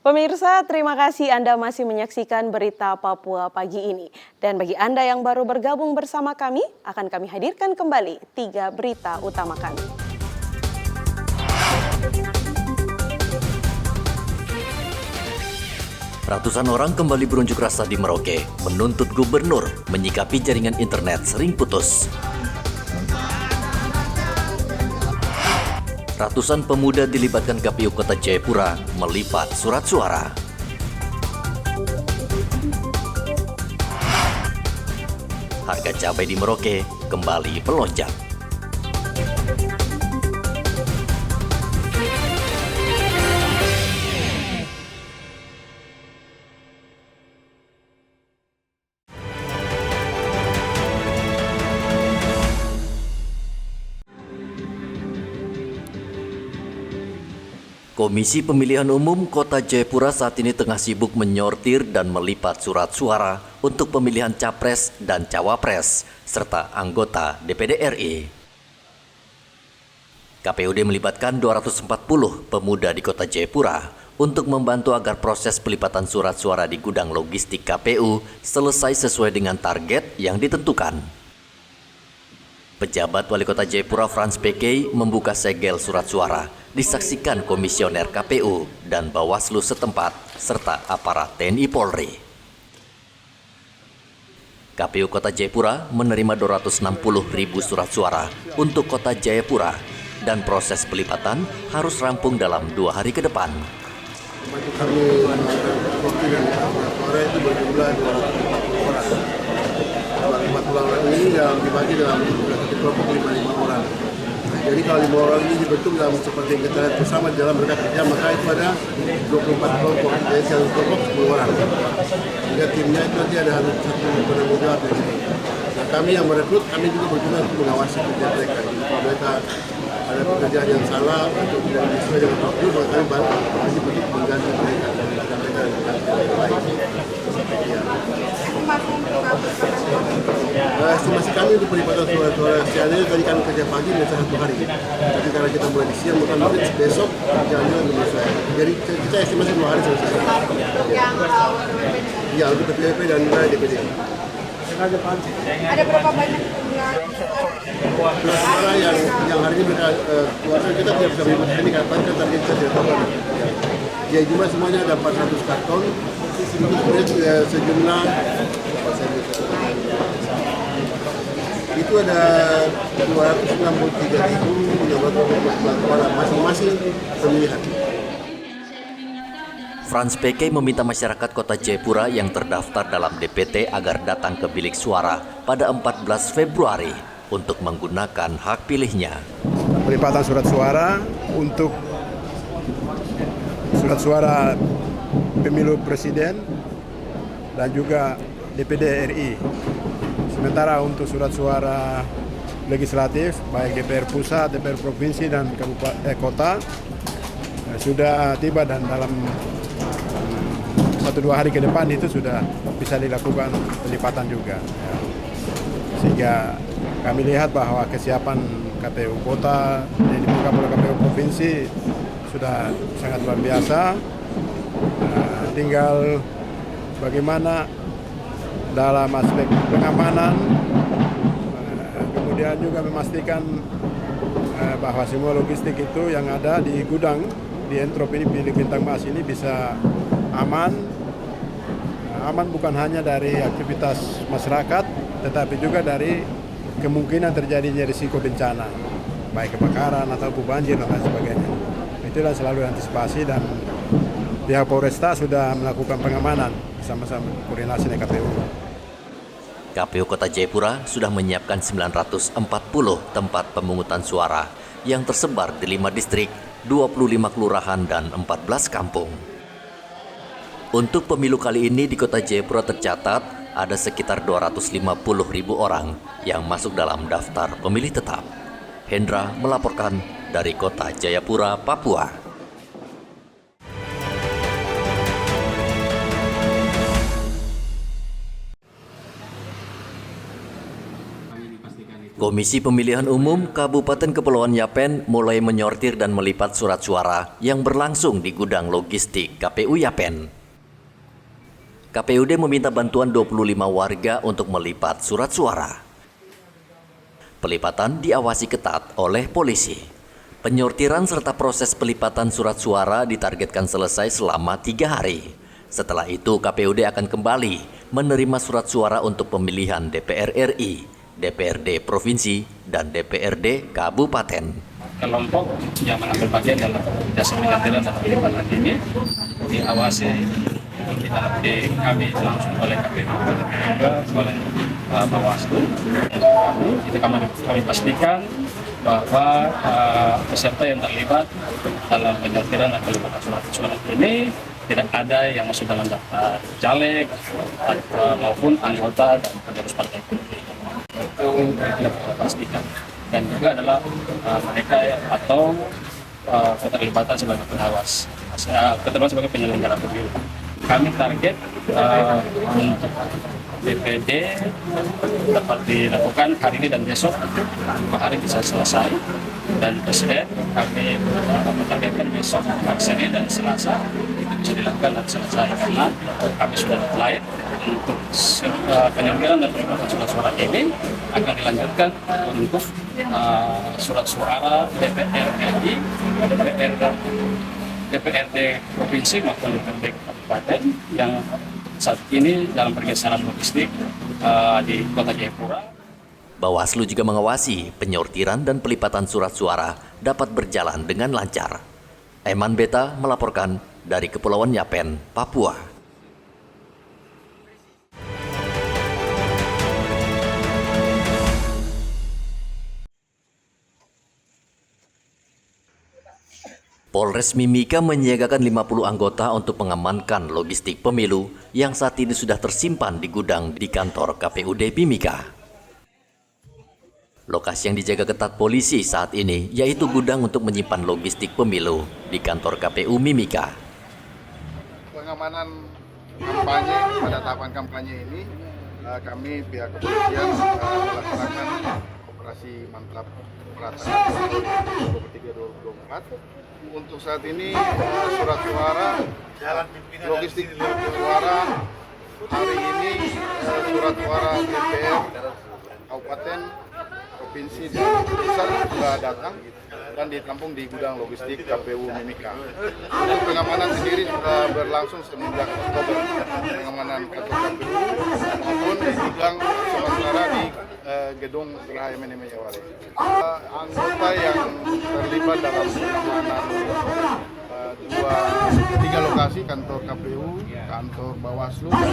Pemirsa, terima kasih Anda masih menyaksikan berita Papua pagi ini. Dan bagi Anda yang baru bergabung bersama kami, akan kami hadirkan kembali 3 berita utama kami. Ratusan orang kembali berunjuk rasa di Merauke, menuntut gubernur menyikapi jaringan internet sering putus. Ratusan pemuda dilibatkan KPU Kota Jayapura melipat surat suara. Harga cabai di Merauke kembali melonjak. Komisi Pemilihan Umum Kota Jayapura saat ini tengah sibuk menyortir dan melipat surat suara untuk pemilihan Capres dan Cawapres, serta anggota DPD RI. KPUD melibatkan 240 pemuda di Kota Jayapura untuk membantu agar proses pelipatan surat suara di gudang logistik KPU selesai sesuai dengan target yang ditentukan. Pejabat Wali Kota Jayapura Frans PK membuka segel surat suara disaksikan komisioner KPU dan Bawaslu setempat serta aparat TNI Polri. KPU Kota Jayapura menerima 260.000 surat suara untuk Kota Jayapura dan proses pelipatan harus rampung dalam 2 hari ke depan. Kami suara itu berjumlah 240 orang. 240 orang ini yang dibagi dalam satu kelompok 55 orang. Jadi kalau 5 orang ini dibentuk dalam seperti yang kita lihat bersama dalam mereka kerja, maka itu ada 24 kelompok. Jadi satu kelompok 10 orang. Sehingga timnya itu nanti ada satu penanggung jawab dari sini. Nah, kami yang merekrut, kami juga berguna untuk mengawasi kerja mereka. Kalau mereka ada pekerjaan yang salah atau tidak sesuai dengan prosedur, maka kami wajib untuk mengganti mereka dan mereka yang baik. Estimasi kami untuk pelipatan suara-suara siang tadi kami kerja pagi dan 1 hari. Tapi karena kita mulai di siang, maka mungkin besok jalan-jalan selesai. Jadi kita estimasi 2 hari selesai. Ya, untuk PPP dan DPD. Ada berapa banyak suara yang hari ini mereka keluarkan, kita tidak bisa menyebutkan ini kapan, kan target kita tidak tahu. Ya, jumlah semuanya ada 400 karton. Sejumlah itu ada 263.600 orang masing-masing pemilihan. Frans PK meminta masyarakat Kota Jayapura yang terdaftar dalam DPT agar datang ke bilik suara pada 14 Februari untuk menggunakan hak pilihnya. Pelipatan surat suara untuk surat suara pemilu presiden dan juga DPD RI. Sementara untuk surat suara legislatif, baik DPR pusat, DPR provinsi dan kota sudah tiba dan dalam 1-2 hari ke depan itu sudah bisa dilakukan pelipatan juga. Sehingga kami lihat bahwa kesiapan KPU kota dan KPU provinsi sudah sangat luar biasa. Tinggal bagaimana dalam aspek pengamanan, kemudian juga memastikan bahwa semua logistik itu yang ada di gudang di Entrop ini, Bilik Bintang Mas ini bisa aman. Aman bukan hanya dari aktivitas masyarakat, tetapi juga dari kemungkinan terjadinya risiko bencana, baik kebakaran atau banjir dan lain sebagainya. Itulah selalu antisipasi dan pihak Polresta sudah melakukan pengamanan bersama-sama koordinasi dengan KPU. KPU Kota Jayapura sudah menyiapkan 940 tempat pemungutan suara yang tersebar di 5 distrik, 25 kelurahan, dan 14 kampung. Untuk pemilu kali ini di Kota Jayapura tercatat ada sekitar 250.000 orang yang masuk dalam daftar pemilih tetap. Hendra melaporkan dari Kota Jayapura, Papua. Komisi Pemilihan Umum Kabupaten Kepulauan Yapen mulai menyortir dan melipat surat suara yang berlangsung di gudang logistik KPU Yapen. KPUD meminta bantuan 25 warga untuk melipat surat suara. Pelipatan diawasi ketat oleh polisi. Penyortiran serta proses pelipatan surat suara ditargetkan selesai selama 3 hari. Setelah itu KPUD akan kembali menerima surat suara untuk pemilihan DPR RI, DPRD Provinsi, dan DPRD Kabupaten. Kelompok yang mengambil bagian dalam jasa penyortiran dan pelipatan ini diawasi di kami langsung oleh KPU dan juga oleh Bawaslu. Itu kami pastikan bahwa peserta yang terlibat dalam penyortiran dan pelipatan surat ini tidak ada yang masuk dalam daftar caleg maupun anggota dan pengurus partai politik. Itu tidak kita pastikan. Dan juga adalah mereka atau keterlibatan sebagai pengawas, keterlibatan sebagai penyelenggara pemilu. Kami target untuk DPD dapat dilakukan hari ini dan besok, 2 hari bisa selesai. Dan presiden kami menargetkan besok, Senin dan Selasa itu bisa dilakukan dan selesai, karena kami sudah deadline untuk penyelenggaraan dan pelipatan surat suara ini akan dilanjutkan untuk surat suara DPR RI, DPRD Provinsi maupun DPRD Kabupaten yang saat ini dalam pergeseran logistik di Kota Jayapura. Bawaslu juga mengawasi penyortiran dan pelipatan surat suara dapat berjalan dengan lancar. Eman Beta melaporkan dari Kepulauan Yapen, Papua. Polres Mimika menyiagakan 50 anggota untuk mengamankan logistik pemilu yang saat ini sudah tersimpan di gudang di kantor KPUD Mimika. Lokasi yang dijaga ketat polisi saat ini yaitu gudang untuk menyimpan logistik pemilu di kantor KPU Mimika. Pengamanan kampanye pada tahapan kampanye ini kami pihak kepolisian melaksanakan operasi mantap peratasan 2023-2024. Untuk saat ini surat suara logistik suara hari ini surat suara DPR Kabupaten, Provinsi, dan Pusat sudah datang dan ditampung di gudang logistik KPU Mimika. Untuk pengamanan sendiri sudah berlangsung semenjak Oktober, pengamanan kantor KPU maupun di gudang sementara di gedung Geraha MNM Jaware. Anggota yang terlibat dalam pengamanan 3 lokasi, kantor KPU, kantor Bawaslu, dan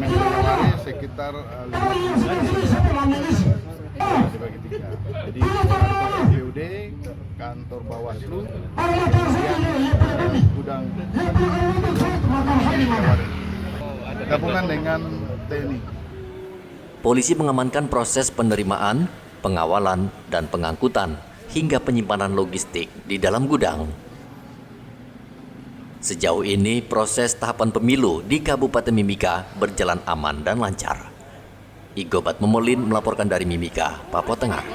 MNM Jaware sekitar 50 dibagi 3. Jadi kantor KPUD, kantor Bawaslu, kemudian gudang gabungan dengan TNI. Polisi mengamankan proses penerimaan, pengawalan, dan pengangkutan hingga penyimpanan logistik di dalam gudang. Sejauh ini proses tahapan pemilu di Kabupaten Mimika berjalan aman dan lancar. Igobat Memolin melaporkan dari Mimika, Papua Tengah.